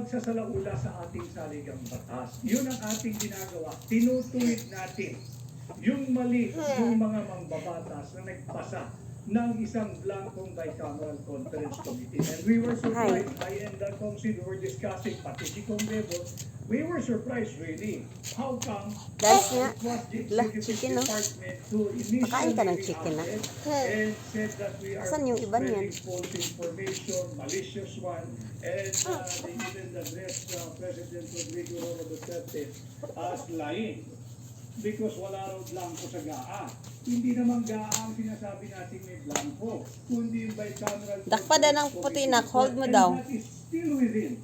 pagsasalaula sa ating saligang batas. Yun ang ating ginagawa. Tinutuwid natin yung mali yung mga mambabatas na nagpasa ng isang blankong bicameral conference committee. And we were surprised. I and the council were discussing, pati si Congrebo, we were surprised really. How come Guys nga, it was the lah, executive chicken, no? department who initially Pakain ka ng chicken, reacted and said that we are Asan yung iba niyan? spreading false information, malicious one, and they even addressed President Rodrigo Roa Duterte as lying because wala raw blanco sa GAA. Hindi naman GAA ang sinasabi natin may blanco, kundi yung bicameral Dakpada ng puti na, hold mo daw. and that is still within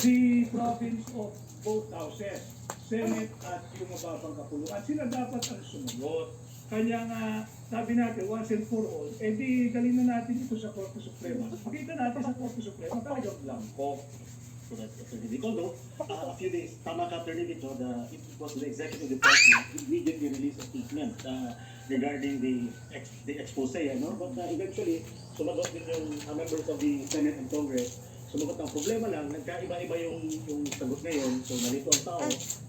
the province of both houses, Senate at yung mababang kapuluan. Sila dapat ang sumunod. Kanya nga, sabi natin, once and for all, di dali na natin ito sa Korte Suprema. Pakita natin sa Korte Suprema talagang blanco. So that Attorney Dicoldo, a few days, tama ka Attorney Dico, it was the executive department immediately released a statement regarding the expose, ano? But eventually, sumagot din yung members of the Senate and Congress. Sumagot ang problema lang, nagkaiba-iba yung sagot ngayon, so nalito ang tao.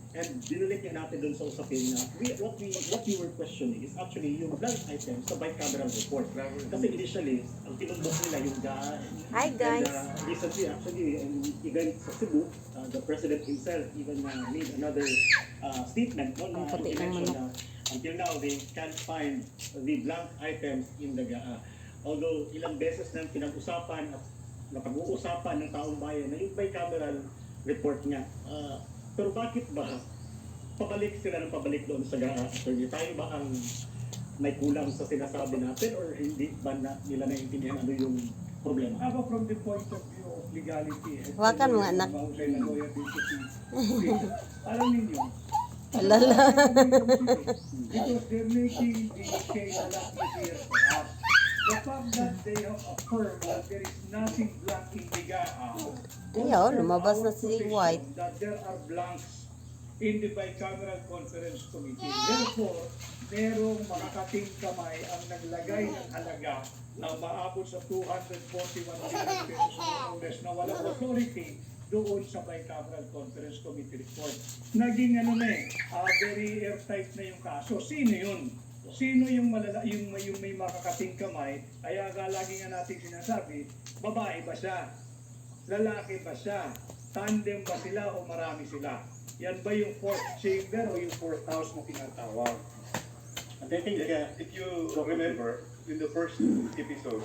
And dinalik niya natin dun sa usapin na what we were questioning is actually yung blank items sa bicameral report. Kasi initially, ang tinumbok nila yung GAA. Hi guys! And recently, actually, an event sa Cebu, the President himself even made another statement no, na puti ng mentioned manok. na until now, they can't find the blank items in the GAA. Although ilang beses nang pinag-usapan at napag-uusapan ng taong bayan na yung bicameral report niya. Pero bakit ba pabalik sila ng pabalik doon sa GAA? Tayo ba ang may kulang sa sinasabi natin or hindi ba nila naiintindihan ano yung problema? Ako from the point of view of legality, Hawakan mo nga, anak. mahusay na lawyer dito si alam ninyo, Alala. because they're making the case a lot easier for us. The fact that they have affirmed that there is nothing blank in the GAA, Ayaw, lumabas na si White. that there are blanks in the bicameral conference committee. Therefore, merong makakating kamay ang naglagay ng halaga na maabot sa 241 billion pesos more or less na walang authority doon sa bicameral conference committee report. Naging very airtight na yung kaso. Sino yun? Sino yung may makakating kamay? Kaya lagi nga natin sinasabi, babae ba siya? Lalaki ba siya? Tandem ba sila o marami sila? Yan ba yung fourth chamber o yung fourth house mo tinatawag? And I think If you remember, in the first episode,